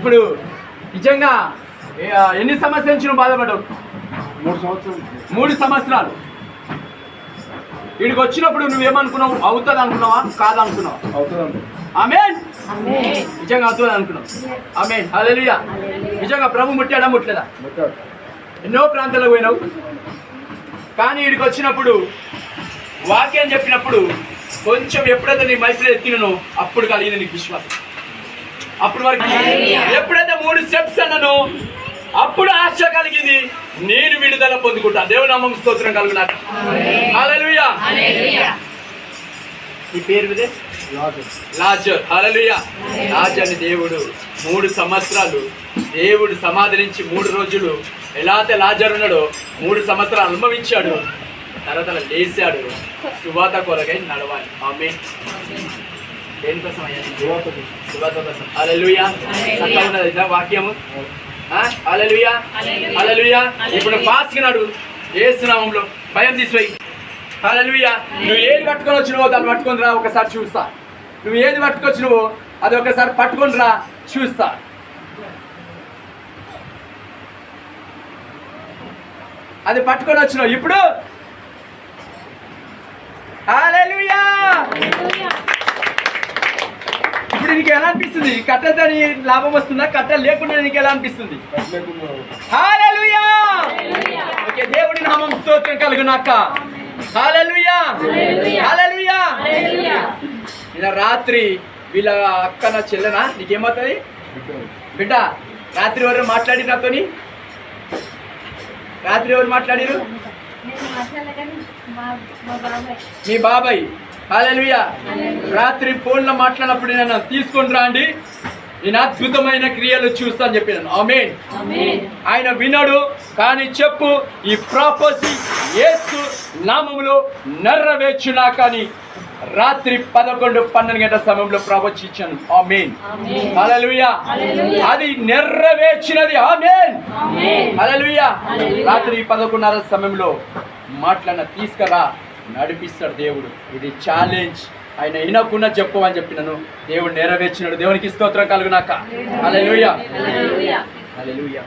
ఇప్పుడు నిజంగా ఎన్ని సంవత్సరాల నుంచి నువ్వు బాధపడ్డావు? 3 సంవత్సరాలు. వీడికి వచ్చినప్పుడు నువ్వేమనుకున్నావు? అవుతుంది అనుకున్నావా, కాదనుకున్నావా? ఆమేన్. నిజంగా అవుతుంది అనుకున్నావు. ఆమేన్. హల్లెలూయా. నిజంగా ప్రభు ముట్టాడా, ముట్టలేదా? ఎన్నో ప్రాంతాలకు పోయినావు, కానీ వీడికి వచ్చినప్పుడు వాక్యం చెప్పినప్పుడు కొంచెం ఎప్పుడైతే నీ మైపులో ఎత్తినో అప్పుడు కలిగింది నీకు విశ్వాసం. అప్పుడు వరకు ఎప్పుడైతే 3 స్టెప్స్ అన్నానో అప్పుడు ఆశ కలిగింది, నేను విడుదల పొందుకుంటా. దేవుని నామమునకు స్తోత్రం కలుగునా. హల్లెలూయా. ఈ పేరు ఇదే లాజర్. హల్లెలూయా. లాజర్ని దేవుడు 3 సంవత్సరాలు దేవుడు సమాధి నుంచి 3 రోజులు ఎలా అయితే లాజర్ ఉన్నాడో 3 సంవత్సరాలు అనుభవించాడు. తర్వాత లేచాడు. సువాత కొరకై నడవాలి. ఆమేన్. దేనికోసం అయ్యా? సువాత కోసం. హల్లెలూయా. చక్కగా ఉన్నది వాక్యము. హల్లెలూయా. హల్లెలూయా. ఇప్పుడు ఫాస్ట్గా నడు యేసు నామములో. భయం తీసిపోయి. హల్లెలూయా. నువ్వు ఏది పట్టుకొని వచ్చినవో దాన్ని పట్టుకొని రా, ఒకసారి చూస్తా. నువ్వు ఏది పట్టుకొచ్చినవో అది ఒకసారి పట్టుకొని రా, చూస్తా. అది పట్టుకొని వచ్చినావు ఇప్పుడు. హల్లెలూయా. ఇప్పుడు నీకు ఎలా అనిపిస్తుంది? కట్టెతో లాభం వస్తుందా? కట్టె లేకుండా నీకు ఎలా అనిపిస్తుంది? హల్లెలూయా. ఓకే, దేవుడి నామం స్తోత్రం కలుగునాక. హల్లెలూయా. హల్లెలూయా. ఇలా రాత్రి వీళ్ళ అక్కన చెల్లెనా నీకేమవుతుంది? బిడ్డ రాత్రి ఎవరు మాట్లాడి నాతోని? రాత్రి ఎవరు మాట్లాడారు? మీ బాబాయ్. హల్లెలూయా. రాత్రి ఫోన్లో మాట్లాడినప్పుడు నేను తీసుకొని రండి, నేను అద్భుతమైన క్రియలు చూస్తా అని చెప్పినాను. ఆమేన్. ఆయన వినడు, కానీ చెప్పు ఈ ప్రాపసీ యేసు నామములో నెరవేర్చునా. కానీ రాత్రి 11-12 గంటల సమయంలో ప్రవచించాను. ఆమేన్. హల్లెలూయా. అది నెరవేర్చినది. ఆమేన్. హల్లెలూయా. రాత్రి 11:30 సమయంలో మాట్లాడిన తీసుకురా, నడిపిస్తాడు దేవుడు. ఇది ఛాలెంజ్. ఆయన వినకుండా చెప్పమని చెప్పినాను. దేవుడు నెరవేర్చినాడు. దేవునికి స్తోత్రం కలుగునాక. హల్లెలూయా. హల్లెలూయా.